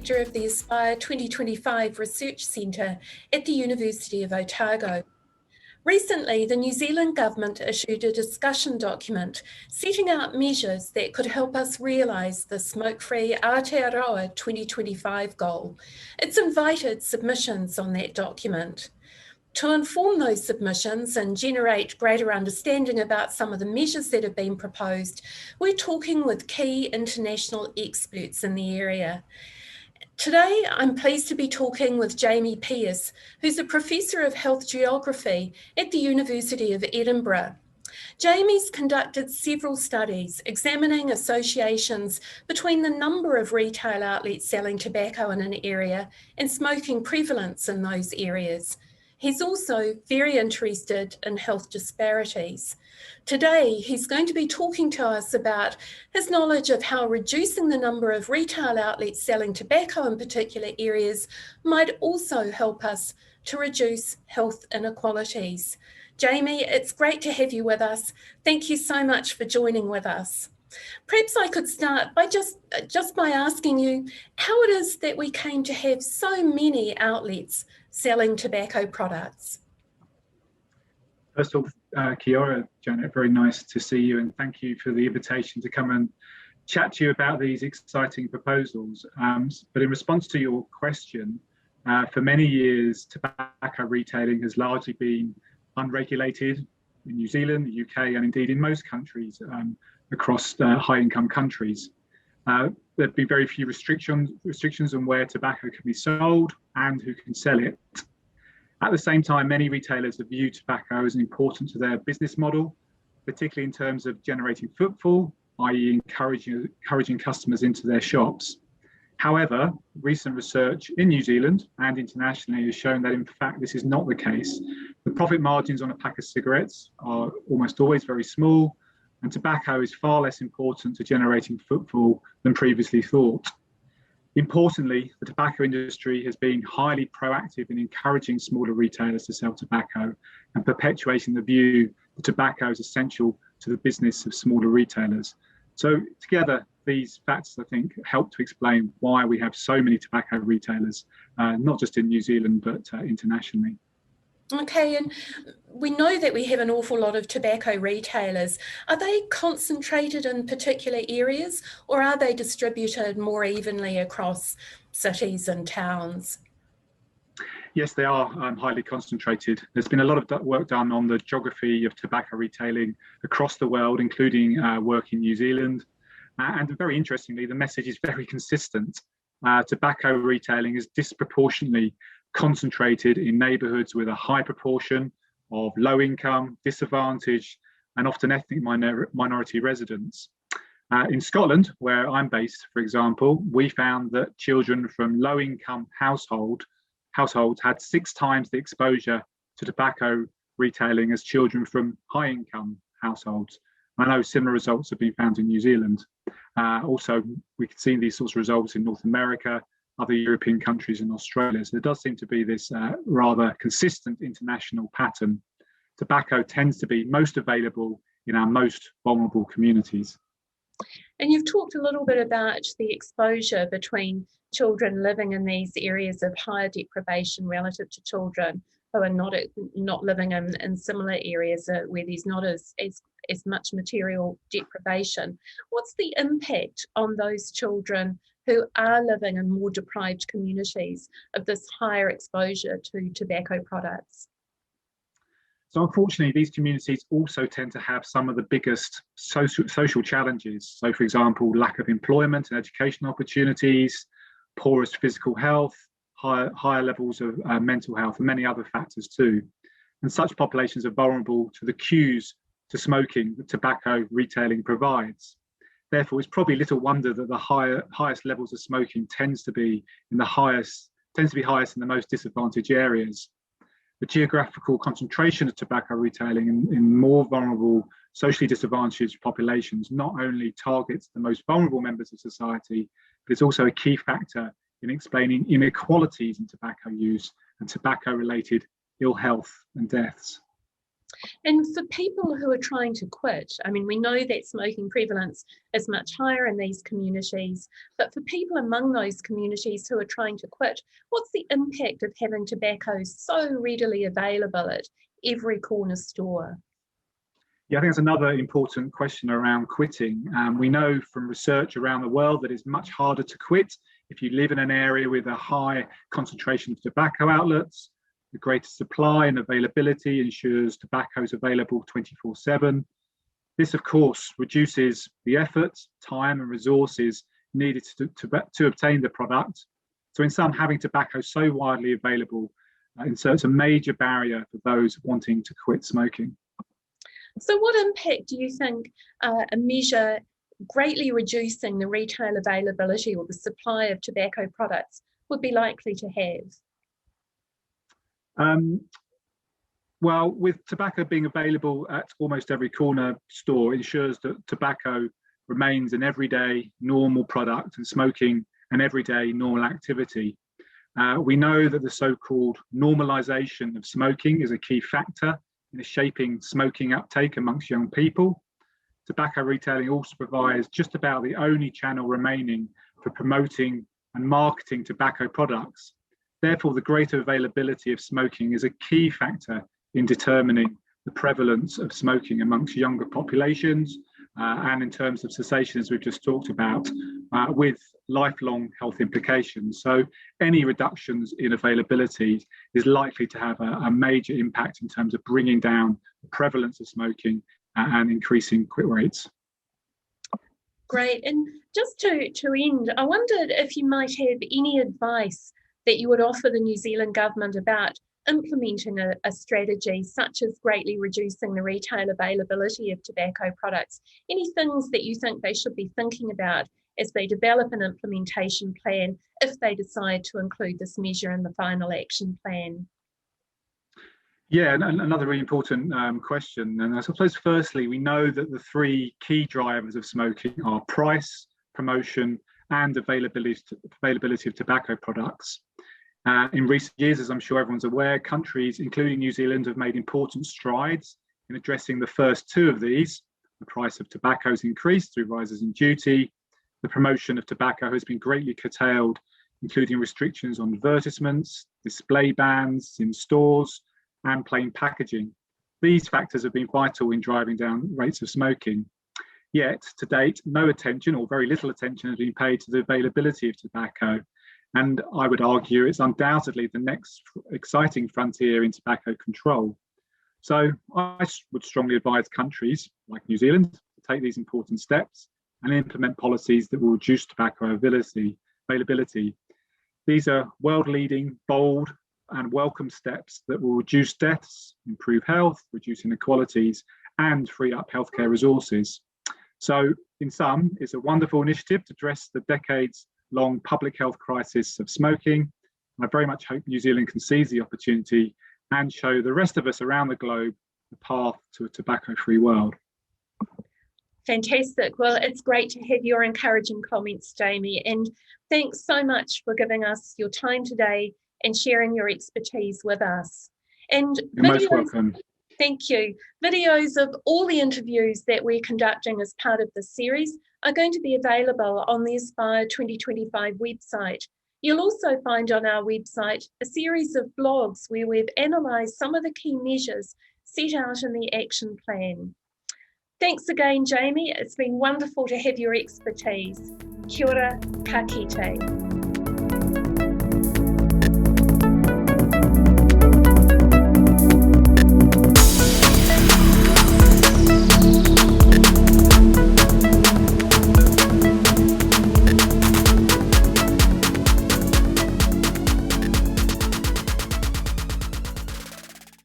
Director of the Aspire 2025 Research Centre at the University of Otago. Recently, the New Zealand Government issued a discussion document setting out measures that could help us realise the Smokefree Aotearoa 2025 goal. It's invited submissions on that document. To inform those submissions and generate greater understanding about some of the measures that have been proposed, we're talking with key international experts in the area. Today, I'm pleased to be talking with Jamie Pearce, who's a Professor of Health Geography at the University of Edinburgh. Jamie's conducted several studies examining associations between the number of retail outlets selling tobacco in an area and smoking prevalence in those areas. He's also very interested in health disparities. Today, he's going to be talking to us about his knowledge of how reducing the number of retail outlets selling tobacco in particular areas might also help us to reduce health inequalities. Jamie, it's great to have you with us. Thank you so much for joining with us. Perhaps I could start by just by asking you how it is that we came to have so many outlets selling tobacco products. First of all, kia ora, Janet, very nice to see you, and thank you for the invitation to come and chat to you about these exciting proposals. But in response to your question, for many years, tobacco retailing has largely been unregulated in New Zealand, the UK, and indeed in most countries across high-income countries. There'd be very few restrictions on where tobacco can be sold and who can sell it. At the same time, many retailers have viewed tobacco as important to their business model, particularly in terms of generating footfall, i.e. encouraging customers into their shops. However, recent research in New Zealand and internationally has shown that in fact this is not the case. The profit margins on a pack of cigarettes are almost always very small, and tobacco is far less important to generating footfall than previously thought. Importantly, the tobacco industry has been highly proactive in encouraging smaller retailers to sell tobacco and perpetuating the view that tobacco is essential to the business of smaller retailers. So together, these facts, I think, help to explain why we have so many tobacco retailers, not just in New Zealand, but internationally. Okay, and we know that we have an awful lot of tobacco retailers. Are they concentrated in particular areas, or are they distributed more evenly across cities and towns? Yes, they are highly concentrated. There's been a lot of work done on the geography of tobacco retailing across the world, including work in New Zealand. And very interestingly, the message is very consistent. Tobacco retailing is disproportionately concentrated in neighbourhoods with a high proportion of low income, disadvantaged, and often ethnic minority residents. In Scotland, where I'm based, for example, we found that children from low income households had 6 times the exposure to tobacco retailing as children from high income households. I know similar results have been found in New Zealand. Also, we could see these sorts of results in North America, other European countries, and Australia. So there does seem to be this rather consistent international pattern. Tobacco tends to be most available in our most vulnerable communities. And you've talked a little bit about the exposure between children living in these areas of higher deprivation relative to children who are not living in similar areas where there's not as much material deprivation. What's the impact on those children who are living in more deprived communities of this higher exposure to tobacco products? So unfortunately, these communities also tend to have some of the biggest social challenges. So for example, lack of employment and education opportunities, poorest physical health, higher levels of mental health, and many other factors too. And such populations are vulnerable to the cues to smoking that tobacco retailing provides. Therefore, it's probably little wonder that the highest levels of smoking tends to be highest in the most disadvantaged areas. The geographical concentration of tobacco retailing in more vulnerable, socially disadvantaged populations not only targets the most vulnerable members of society, but it's also a key factor in explaining inequalities in tobacco use and tobacco-related ill health and deaths. And for people who are trying to quit, I mean, we know that smoking prevalence is much higher in these communities, but for people among those communities who are trying to quit, what's the impact of having tobacco so readily available at every corner store? Yeah, I think that's another important question around quitting. We know from research around the world that it's much harder to quit if you live in an area with a high concentration of tobacco outlets. The greater supply and availability ensures tobacco is available 24/7. This, of course, reduces the effort, time, and resources needed to obtain the product. So in sum, having tobacco so widely available inserts a major barrier for those wanting to quit smoking. So what impact do you think a measure greatly reducing the retail availability or the supply of tobacco products would be likely to have? Well, with tobacco being available at almost every corner store, ensures that tobacco remains an everyday normal product and smoking an everyday normal activity. We know that the so-called normalisation of smoking is a key factor in shaping smoking uptake amongst young people. Tobacco retailing also provides just about the only channel remaining for promoting and marketing tobacco products. Therefore, the greater availability of smoking is a key factor in determining the prevalence of smoking amongst younger populations and in terms of cessation, as we've just talked about, with lifelong health implications. So any reductions in availability is likely to have a major impact in terms of bringing down the prevalence of smoking and increasing quit rates. Great. And just to end, I wondered if you might have any advice that you would offer the New Zealand government about implementing a strategy such as greatly reducing the retail availability of tobacco products. Any things that you think they should be thinking about as they develop an implementation plan if they decide to include this measure in the final action plan? Yeah, and another really important question. And I suppose firstly, we know that the three key drivers of smoking are price, promotion, and availability of tobacco products. In recent years, as I'm sure everyone's aware, countries, including New Zealand, have made important strides in addressing the first two of these. The price of tobacco has increased through rises in duty. The promotion of tobacco has been greatly curtailed, including restrictions on advertisements, display bans in stores, and plain packaging. These factors have been vital in driving down rates of smoking. Yet, to date, no attention or very little attention has been paid to the availability of tobacco. And I would argue it's undoubtedly the next exciting frontier in tobacco control. So I would strongly advise countries like New Zealand to take these important steps and implement policies that will reduce tobacco availability. These are world-leading, bold, and welcome steps that will reduce deaths, improve health, reduce inequalities, and free up healthcare resources. So, in sum, it's a wonderful initiative to address the decades-long public health crisis of smoking. And I very much hope New Zealand can seize the opportunity and show the rest of us around the globe the path to a tobacco-free world. Fantastic. Well, it's great to have your encouraging comments, Jamie, and thanks so much for giving us your time today and sharing your expertise with us. And you're most welcome. Thank you. Videos of all the interviews that we're conducting as part of this series are going to be available on the Aspire 2025 website. You'll also find on our website a series of blogs where we've analysed some of the key measures set out in the action plan. Thanks again, Jamie. It's been wonderful to have your expertise. Kia ora, ka kite.